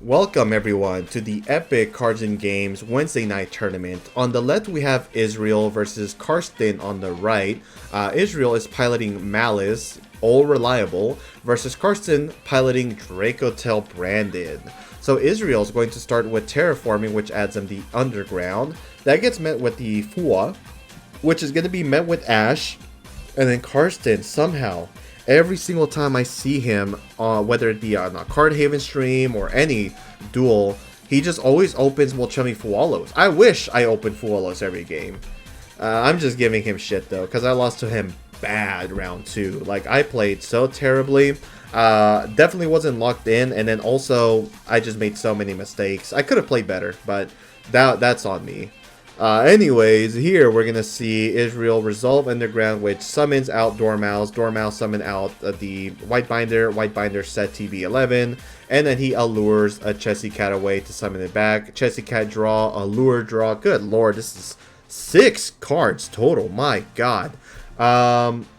Welcome everyone to the Epic Cards and Games Wednesday night tournament. On the left we have Israel versus Karsten on the right. Israel is piloting Maliss, all reliable, versus Karsten piloting Dracotail Branded. So Israel is going to start with terraforming, which adds them the underground. That gets met with the Fua, which is going to be met with Ash. And then Karsten somehow, every single time I see him, whether it be on a Card Haven stream or any duel, he just always opens Molchummy Fualos. I wish I opened Fualos every game. I'm just giving him shit though, because I lost to him bad round 2. Like, I played so terribly. Definitely wasn't locked in, and then also I just made so many mistakes. I could have played better, but that's on me. Anyways, here we're gonna see Israel resolve underground, which summons out Dormouse. Dormouse summon out the White Binder set TB11, and then he allures a Chessy Cat away to summon it back. Chessy Cat draw, allure draw. Good lord, this is 6 cards total. My god.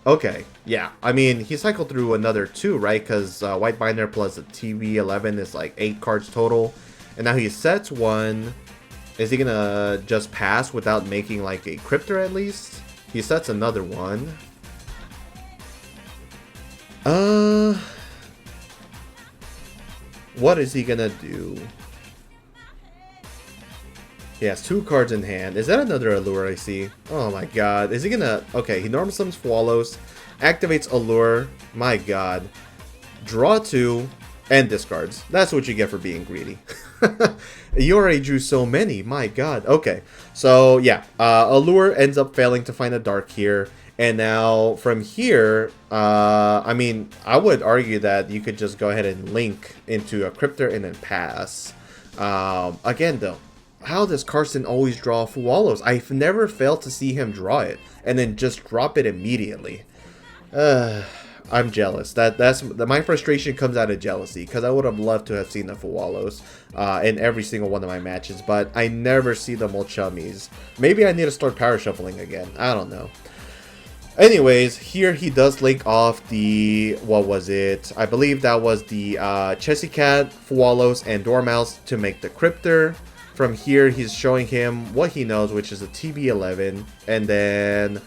Okay, yeah. I mean, he cycled through another 2, right? Because White Binder plus a TB11 is like 8 cards total, and now he sets 1. Is he gonna just pass without making like a Cryptor at least? He sets another one. What is he gonna do? He has 2 cards in hand. Is that another Allure I see? Oh my god. Is he gonna... Okay, he normal summons Swallows, activates Allure. My god. Draw 2, and discards. That's what you get for being greedy. You already drew so many. My god. Okay. So, yeah. Allure ends up failing to find a Dark here. And now, from here, I mean, I would argue that you could just go ahead and link into a Cryptor and then pass. Again, though, how does Karsten always draw Fualos? I've never failed to see him draw it and then just drop it immediately. I'm jealous. My frustration comes out of jealousy, because I would have loved to have seen the Fualos in every single one of my matches, but I never see the Molchummies. Maybe I need to start power shuffling again. I don't know. Anyways, here he does link off the, what was it? I believe that was the Chessy Cat, Fualos, and Dormouse to make the Cryptor. From here, he's showing him what he knows, which is a TB11, and then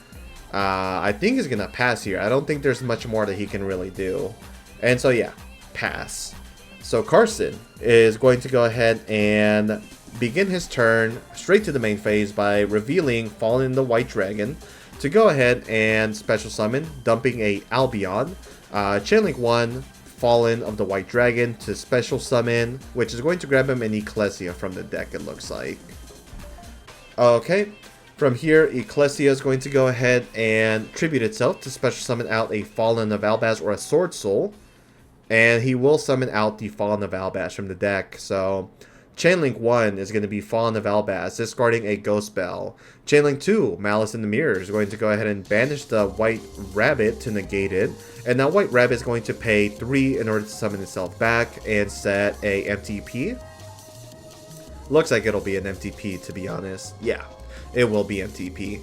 I think he's gonna pass here. I don't think there's much more that he can really do. And so yeah, pass. So Karsten is going to go ahead and begin his turn straight to the main phase by revealing Fallen in the White Dragon to go ahead and special summon, dumping a Albion, Chainlink 1, Fallen of the White Dragon to special summon, which is going to grab him an Ecclesia from the deck, it looks like. Okay. From here, Ecclesia is going to go ahead and tribute itself to special summon out a Fallen of Albaz or a Sword Soul. And he will summon out the Fallen of Albaz from the deck. So, Chainlink 1 is going to be Fallen of Albaz, discarding a Ghost Bell. Chainlink 2, Malice in the Mirror, is going to go ahead and banish the White Rabbit to negate it. And now White Rabbit is going to pay 3 in order to summon itself back and set a MTP. Looks like it'll be an MTP, to be honest. Yeah. It will be MTP.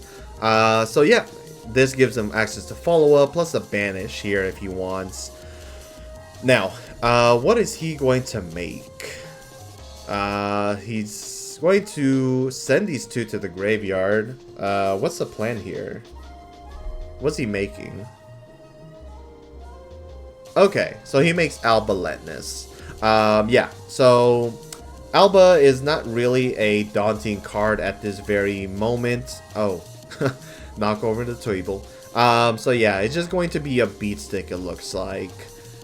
So yeah, this gives him access to follow-up, plus a banish here if he wants. Now, what is he going to make? He's going to send these 2 to the graveyard. What's the plan here? What's he making? Okay, so he makes Albaletness. Yeah, so... Alba is not really a daunting card at this very moment. Oh, knock over the table. So yeah, it's just going to be a beat stick, it looks like.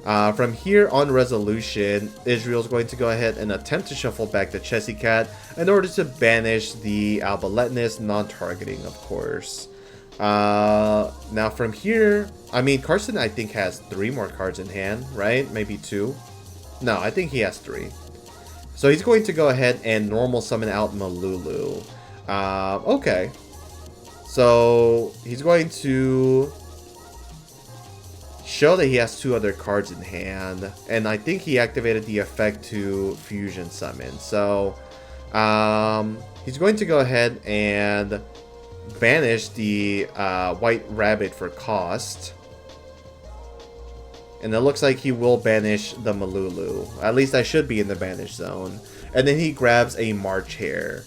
From here on resolution, Israel's going to go ahead and attempt to shuffle back the Chessy Cat in order to banish the Albaletness, non-targeting, of course. Now from here, I mean, Karsten I think has 3 more cards in hand, right? Maybe 2? No, I think he has 3. So he's going to go ahead and normal summon out Malulu. Okay. So he's going to show that he has 2 other cards in hand. And I think he activated the effect to fusion summon. So he's going to go ahead and banish the White Rabbit for cost. And it looks like he will banish the Malulu. At least I should be in the banish zone. And then he grabs a March Hare.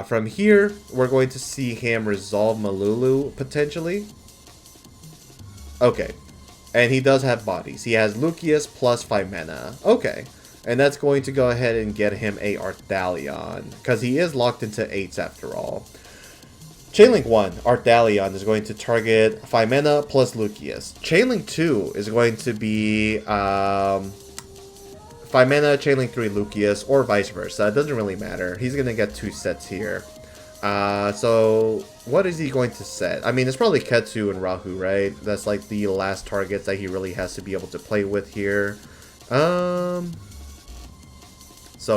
From here, we're going to see him resolve Malulu, potentially. Okay. And he does have bodies. He has Lucius plus 5 mana. Okay. And that's going to go ahead and get him a Arthalion. Because he is locked into 8s after all. Chainlink 1, Arthalion, is going to target 5 mana plus Lucius. Chainlink 2 is going to be 5 mana, Chainlink 3, Lucius, or vice versa. It doesn't really matter. He's going to get 2 sets here. So, what is he going to set? I mean, it's probably Ketsu and Rahu, right? That's like the last targets that he really has to be able to play with here. So,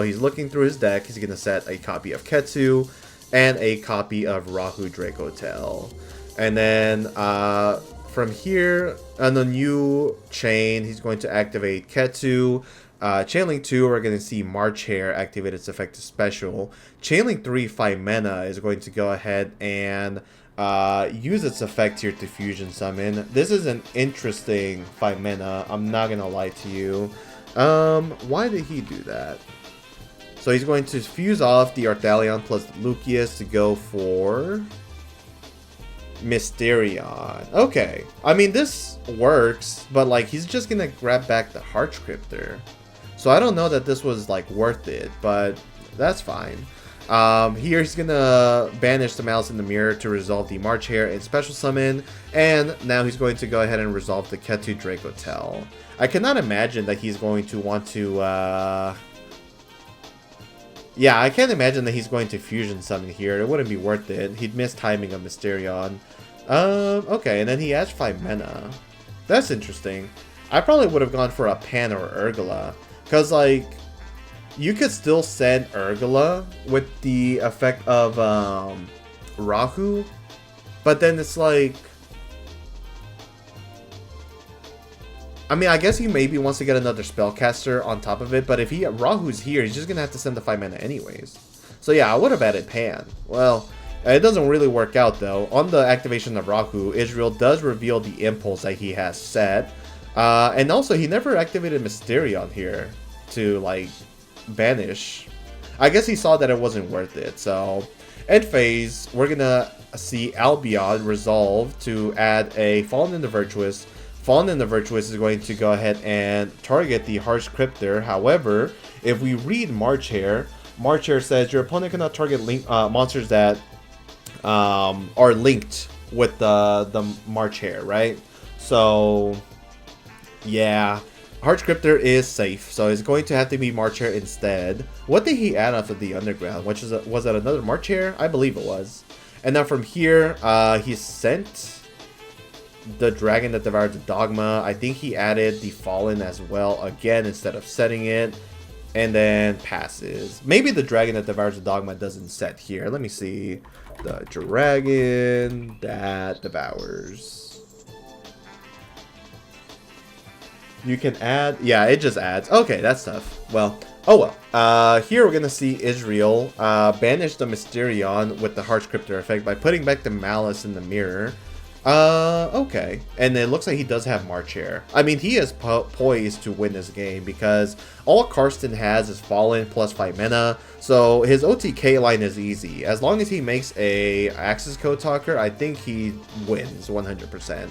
he's looking through his deck. He's going to set a copy of Ketsu and a copy of Rahu Dracotail. And then from here, on the new chain, he's going to activate Ketsu. Chainlink 2, we're going to see March Hare activate its effective special. Chainlink 3, 5 mana, is going to go ahead and use its effect here to fusion summon. This is an interesting 5 mana, I'm not going to lie to you. Why did he do that? So he's going to fuse off the Arthalion plus Lucius to go for Mysterion. Okay. I mean, this works, but like he's just going to grab back the Heartscriptor. So I don't know that this was like worth it, but that's fine. Here he's going to banish the Maliss in the Mirror to resolve the March Hare and special summon. And now he's going to go ahead and resolve the Ketsu Dracotail. I cannot imagine that he's going to want to... Yeah, I can't imagine that he's going to fusion summon here. It wouldn't be worth it. He'd miss timing of Mysterion. Okay, and then he adds 5 mana. That's interesting. I probably would have gone for a Pan or Urgula. Because, like, you could still send Urgula with the effect of Rahu. But then it's like... I mean, I guess he maybe wants to get another spellcaster on top of it, but if Rahu's here, he's just going to have to send the 5 mana anyways. So yeah, I would have added Pan. Well, it doesn't really work out though. On the activation of Rahu, Israel does reveal the impulse that he has set. And also, he never activated Mysterion here to, like, banish. I guess he saw that it wasn't worth it, so... End phase, we're going to see Albion resolve to add a Fallen in the Virtuous. Fallen in the Virtuous is going to go ahead and target the Heartscriptor. However, if we read March Hare, March Hare says your opponent cannot target monsters that are linked with the March Hare, right? So, yeah, Heartscriptor is safe, so it's going to have to be March Hare instead. What did he add after the Underground? Was that another March Hare? I believe it was. And now from here, he sent the Dragon that devoured the Dogma. I think he added the Fallen as well, again, instead of setting it. And then passes. Maybe the Dragon that devours the Dogma doesn't set here. Let me see. The Dragon that devours. You can add... Yeah, it just adds. Okay, that's tough. Well, oh well. Here we're going to see Israel banish the Mysterion with the Heartscriptor effect by putting back the Maliss in the Mirror. Okay. And it looks like he does have March Hare. I mean, he is poised to win this game because all Karsten has is Fallen plus 5 mana. So his OTK line is easy. As long as he makes a Access Code Talker, I think he wins 100%.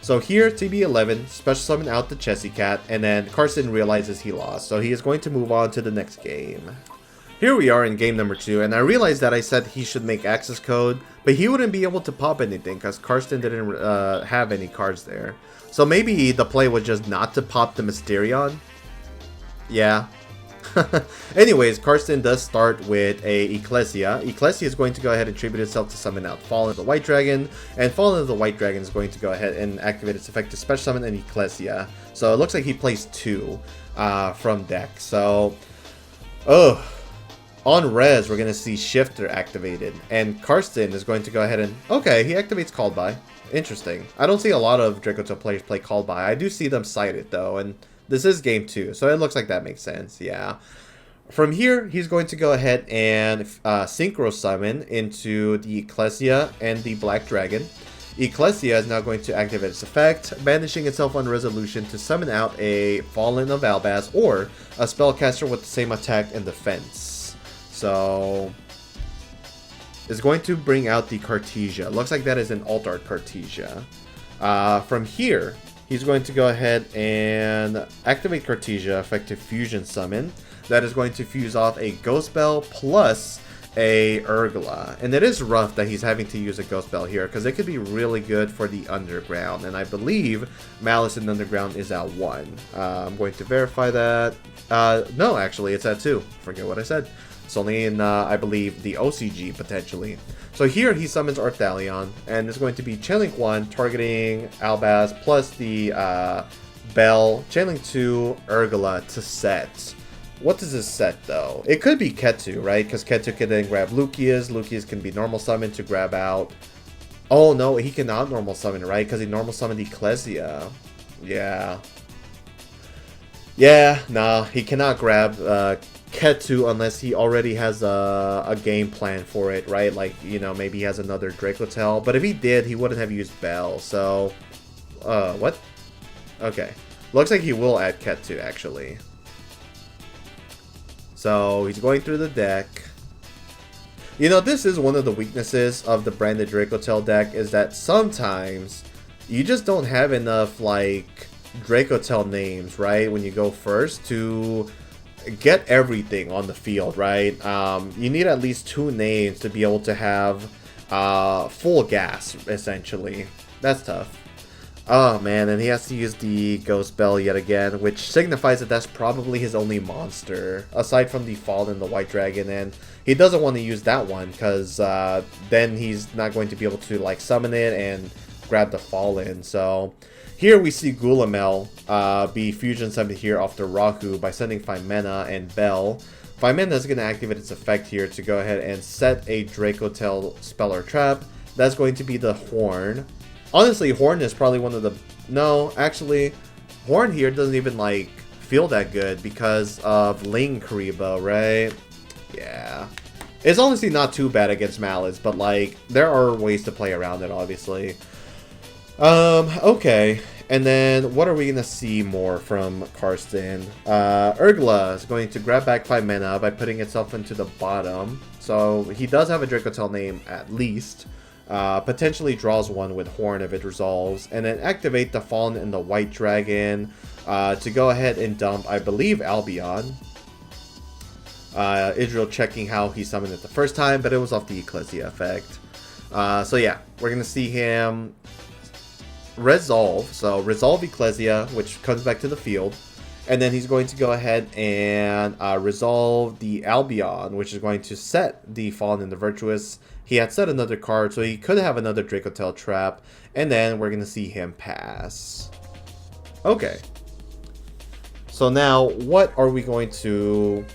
So here, TB11, special summon out the Chessy Cat, and then Karsten realizes he lost. So he is going to move on to the next game. Here we are in game number 2, and I realized that I said he should make access code, but he wouldn't be able to pop anything because Karsten didn't have any cards there. So maybe the play was just not to pop the Mysterion. Yeah. Anyways, Karsten does start with a Ecclesia. Ecclesia is going to go ahead and tribute itself to summon out Fallen of the White Dragon, and Fallen of the White Dragon is going to go ahead and activate its effect to special summon an Ecclesia. So it looks like he plays 2 from deck. So, on res, we're going to see Shifter activated, and Karsten is going to go ahead and... Okay, he activates Called By. Interesting. I don't see a lot of Dracotail players play Called By. I do see them cited, though, and this is game 2, so it looks like that makes sense, yeah. From here, he's going to go ahead and Synchro Summon into the Ecclesia and the Black Dragon. Ecclesia is now going to activate its effect, banishing itself on resolution to summon out a Fallen of Albaz or a spellcaster with the same attack and defense. So it's going to bring out the Cartesia. Looks like that is an Alt Art Cartesia. From here, he's going to go ahead and activate Cartesia, effective Fusion Summon. That is going to fuse off a Ghost Bell plus a Urgla. And it is rough that he's having to use a Ghost Bell here, because it could be really good for the Underground. And I believe Maliss in Underground is at 1. I'm going to verify that. No, actually, it's at 2. Forget what I said. It's only in, I believe, the OCG, potentially. So here he summons Arthalion, and it's going to be Channeling 1, targeting Albaz, plus the Bell, Channeling 2, Urgla to set. What does this set, though? It could be Ketu, right? Because Ketu can then grab Lucius. Lucius can be normal summon to grab out... Oh, no, he cannot normal summon, right? Because he normal summoned Ecclesia. Yeah. Yeah, nah, he cannot grab Ketu unless he already has a game plan for it, right? Like, you know, maybe he has another Dracotail. But if he did, he wouldn't have used Bell, so... what? Okay. Looks like he will add Ketu, actually. So, he's going through the deck. You know, this is one of the weaknesses of the branded Dracotail deck, is that sometimes you just don't have enough, like, Dracotail names, right? When you go first to get everything on the field, right? You need at least 2 names to be able to have full gas, essentially. That's tough. Oh man, and he has to use the Ghost Bell yet again, which signifies that that's probably his only monster, aside from the Fallen and the White Dragon, and he doesn't want to use that one, because then he's not going to be able to like summon it and grab the Fallen. So here we see Gulamel be fusion summoned here off the Rahu by sending Fimena and Bell. Fimena is going to activate its effect here to go ahead and set a Dracotail spell or trap. That's going to be the Horn. Honestly, Horn is probably one of the... No, actually, Horn here doesn't even, like, feel that good because of Ling Kariba, right? Yeah. It's honestly not too bad against Maliss, but, like, there are ways to play around it, obviously. Okay. And then, what are we going to see more from Karsten? Urgla is going to grab back 5 mana by putting itself into the bottom. So, he does have a Dracotail name, at least. Potentially draws 1 with Horn if it resolves, and then activate the Fallen and the White Dragon to go ahead and dump, I believe, Albion. Israel checking how he summoned it the first time, but it was off the Ecclesia effect. So yeah, we're going to see him resolve. So resolve Ecclesia, which comes back to the field. And then he's going to go ahead and resolve the Albion, which is going to set the Fallen and the Virtuous. He had set another card, so he could have another Dracotail trap. And then we're going to see him pass. Okay. So now, what are we going to...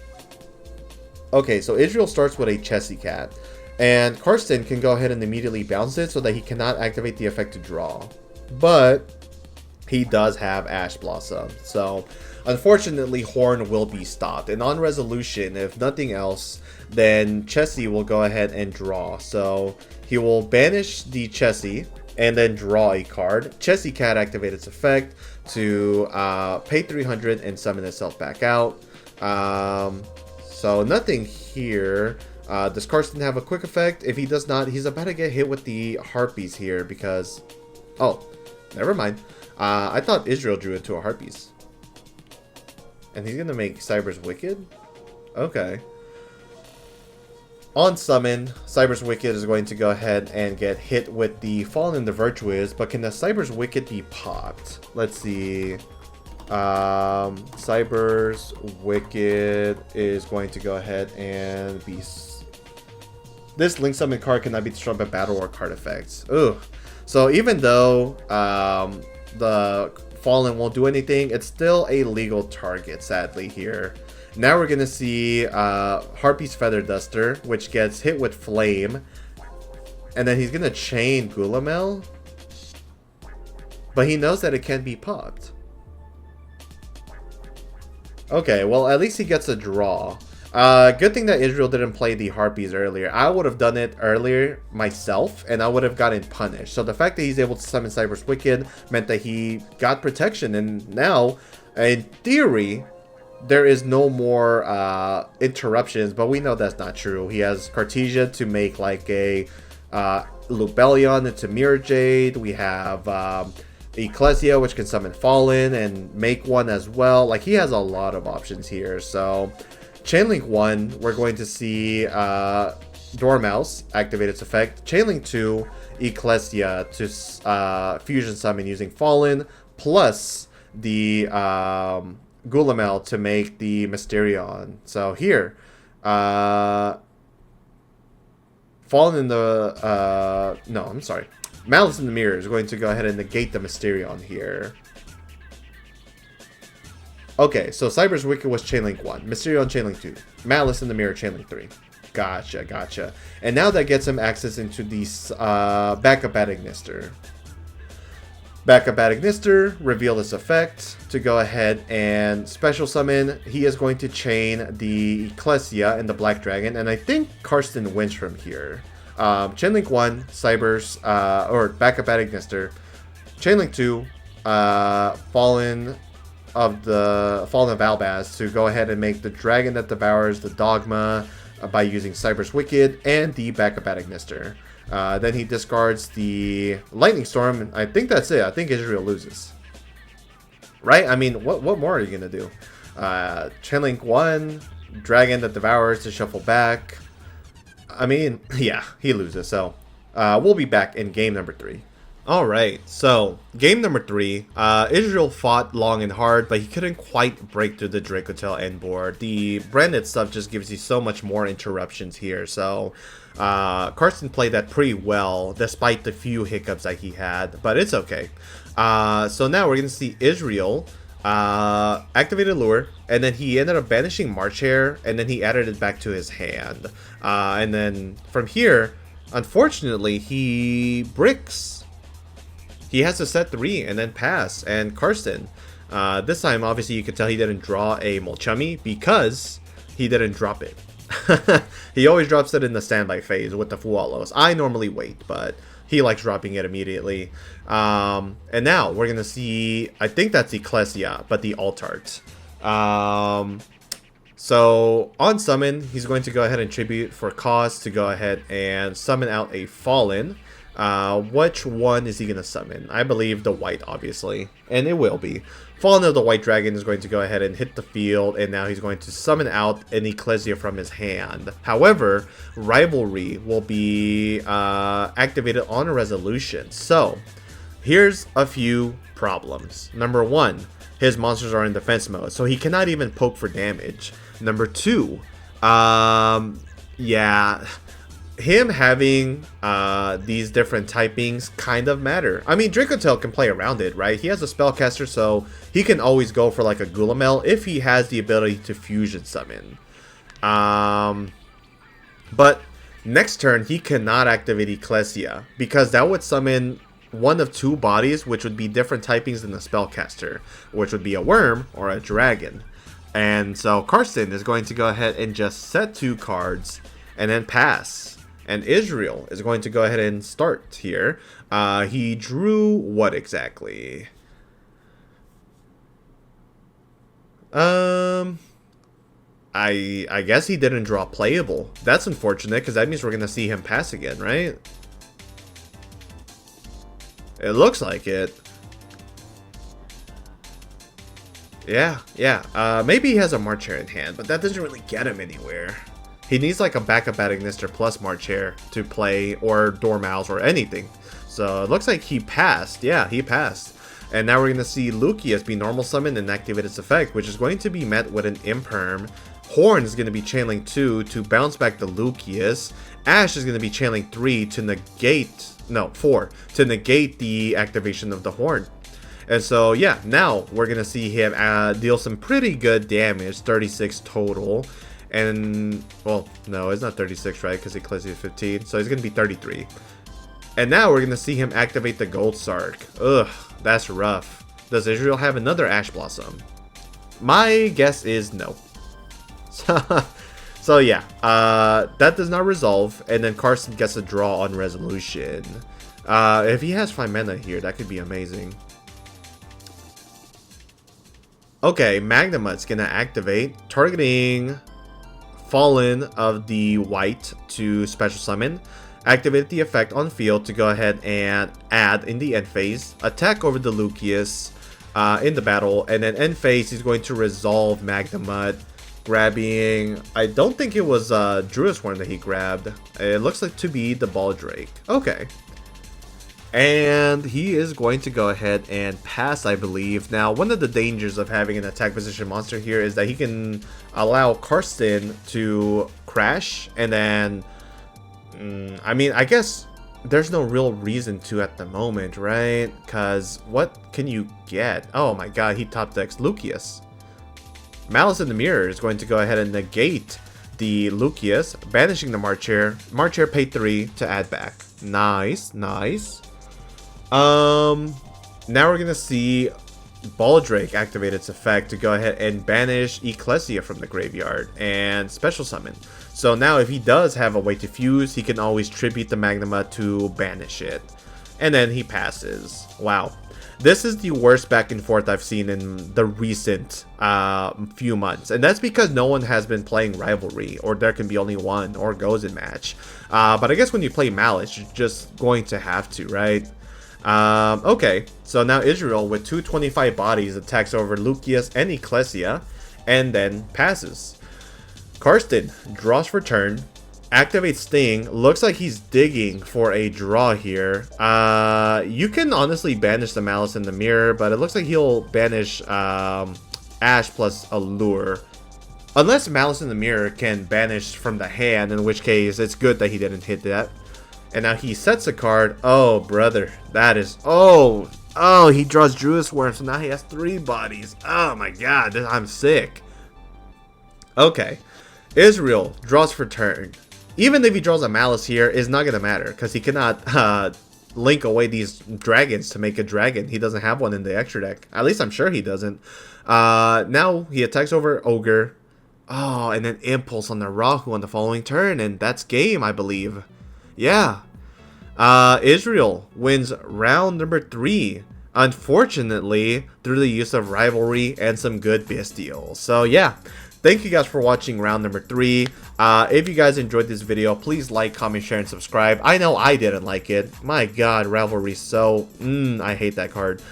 Okay, so Israel starts with a Chessy Cat. And Karsten can go ahead and immediately bounce it so that he cannot activate the effect to draw. But he does have Ash Blossom. So, unfortunately, Horn will be stopped. And on resolution, if nothing else, then Chessy will go ahead and draw. So, he will banish the Chessy and then draw a card. Chessy Cat activates its effect to pay 300 and summon itself back out. So, nothing here. Does Karsten have a quick effect? If he does not, he's about to get hit with the Harpies here because... Oh, never mind. I thought Israel drew into a Harpies. And he's going to make Cyber's Wicked? Okay. On summon, Cyber's Wicked is going to go ahead and get hit with the Fallen and the Virtuous, but can the Cyber's Wicked be popped? Let's see. Cyber's Wicked is going to go ahead and be... This Link Summon card cannot be destroyed by battle or card effects. Ugh. So even though the Fallen won't do anything, it's still a legal target, sadly, here. Now we're going to see Harpy's Feather Duster, which gets hit with Flame. And then he's going to chain Gulamel. But he knows that it can't be popped. Okay, well, at least he gets a draw. Good thing that Israel didn't play the Harpies earlier. I would have done it earlier myself, and I would have gotten punished. So the fact that he's able to summon Cyber's Wicked meant that he got protection, and now, in theory, there is no more interruptions, but we know that's not true. He has Cartesia to make like a Lubellion into Mirror Jade. We have Ecclesia, which can summon Fallen and make one as well. Like, he has a lot of options here. So Chainlink 1, we're going to see Dormouse activate its effect. Chainlink 2, Ecclesia to fusion summon using Fallen, plus the Gulamel to make the Mysterion. So here, Fallen in the, no, I'm sorry. Maliss in the Mirror is going to go ahead and negate the Mysterion here. Okay, so Cyber's Wicked was Chainlink 1, Mysterion Chainlink 2, Maliss in the Mirror Chainlink 3. Gotcha, gotcha. And now that gets him access into the backup at Ignister. Backup at Ignister, reveal this effect to go ahead and special summon. He is going to chain the Ecclesia and the Black Dragon, and I think Karsten wins from here. Chainlink 1, Cyber's, or backup at Ignister. Chainlink 2, Fallen of Albaz to go ahead and make the Dragon that devours the Dogma by using Cyber's Wicked and the backup at Ignister. Then he discards the Lightning Storm, and I think that's it. I think Israel loses. Right? I mean, what more are you going to do? Chainlink 1, Dragon that devours to shuffle back. I mean, yeah, he loses. So, we'll be back in game number 3. Alright, so, game number 3. Israel fought long and hard, but he couldn't quite break through the Dracotail end board. The branded stuff just gives you so much more interruptions here, so Karsten played that pretty well, despite the few hiccups that he had, but it's okay. So now we're going to see Israel activated Lure, and then he ended up banishing March Hare, and then he added it back to his hand. And then from here, unfortunately, he bricks. He has to set 3 and then pass. And Karsten, this time, obviously, you could tell he didn't draw a Molchummy because he didn't drop it. He always drops it in the standby phase with the Fualos. I normally wait, but he likes dropping it immediately. And now we're going to see, I think that's Ecclesia, but the Altart. So on summon, he's going to go ahead and tribute for cost to go ahead and summon out a Fallen. Which one is he going to summon? I believe the white, obviously, and it will be. Fallen of the White Dragon is going to go ahead and hit the field, and now he's going to summon out an Ecclesia from his hand. However, Rivalry will be activated on a resolution. So, here's a few problems. Number 1, his monsters are in defense mode, so he cannot even poke for damage. Number 2, yeah, him having these different typings kind of matter. I mean, Dracotail can play around it, right? He has a spellcaster, so he can always go for like a Gulamel if he has the ability to fusion summon. But next turn, he cannot activate Ecclesia because that would summon one of 2 bodies, which would be different typings than the spellcaster, which would be a worm or a dragon. And so Karsten is going to go ahead and just set 2 cards and then pass. And Israel is going to go ahead and start here. He drew what exactly? I guess he didn't draw playable. That's unfortunate because that means we're going to see him pass again, right? It looks like it. Yeah. Maybe he has a March Hare in hand, but that doesn't really get him anywhere. He needs like a backup at Ignister plus March Hare to play, or Dormouse or anything. So it looks like he passed. Yeah, he passed. And now we're going to see Lucius be normal summoned and activate its effect, which is going to be met with an Imperm. Horn is going to be Chainlink 2 to bounce back the Lucius. Ash is going to be Chainlink 3 to negate, no, 4, to negate the activation of the Horn. And so, yeah, now we're going to see him deal some pretty good damage, 36 total. And, well, no, it's not 36, right? Because Ecclesia is 15. So he's going to be 33. And now we're going to see him activate the Gold Sark. Ugh, that's rough. Does Israel have another Ash Blossom? My guess is no. So yeah, that does not resolve, and then Carson gets a draw on resolution. If he has 5 mana here, that could be amazing. Okay, Magnemite's gonna activate, targeting Fallen of the White to special summon. Activate the effect on field to go ahead and add in the end phase. Attack over the Lucius in the battle, and then end phase he's going to resolve Magnemite, grabbing, I don't think it was Druisworm that he grabbed. It looks like to be the Baldrake. Okay. And he is going to go ahead and pass, I believe. Now, one of the dangers of having an attack position monster here is that he can allow Karsten to crash. And then, I mean, I guess there's no real reason to at the moment, right? Because what can you get? Oh my god, he top decks Lucius. Malice in the Mirror is going to go ahead and negate the Lucius, banishing the Marcher. Marcher pay 3 to add back. Nice, nice. Now we're gonna see Baldrake activate its effect to go ahead and banish Ecclesia from the graveyard and special summon. So now if he does have a way to fuse, he can always tribute the Magnema to banish it. And then he passes. Wow. This is the worst back and forth I've seen in the recent few months. And that's because no one has been playing Rivalry, or there can be only one, or goes in match. But I guess when you play Malice, you're just going to have to, right? Okay, so now Israel with 225 bodies attacks over Lucius and Ecclesia, and then passes. Karsten draws for turn, activates Sting. Looks like he's digging for a draw here. You can honestly banish the Malice in the Mirror, but it looks like he'll banish Ash plus Allure. Unless Malice in the Mirror can banish from the hand, in which case it's good that he didn't hit that. And now he sets a card. Oh, brother. That is... Oh, he draws Druisworm, so now he has 3 bodies. Oh, my God. I'm sick. Okay. Israel draws for turn. Even if he draws a Malice here, it's not going to matter, because he cannot link away these dragons to make a dragon. He doesn't have one in the extra deck. At least I'm sure he doesn't. Now he attacks over Ogre. Oh, and then Impulse on the Rahu on the following turn, and that's game, I believe. Yeah. Israel wins round number 3. Unfortunately, through the use of Rivalry and some good Bestials. So yeah, thank you guys for watching round number 3. If you guys enjoyed this video, please like, comment, share, and subscribe. I know I didn't like it. My god, Rivalry, so... I hate that card.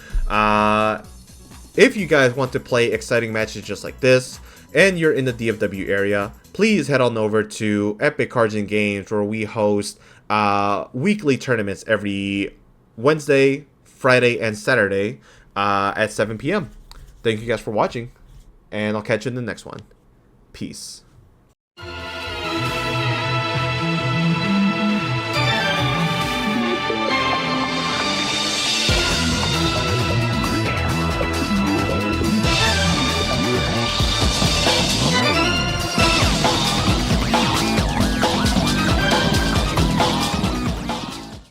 If you guys want to play exciting matches just like this, and you're in the DFW area, please head on over to Epik Cards and Games, where we host weekly tournaments every Wednesday, Friday, and Saturday at 7 p.m. Thank you guys for watching, and I'll catch you in the next one. Peace.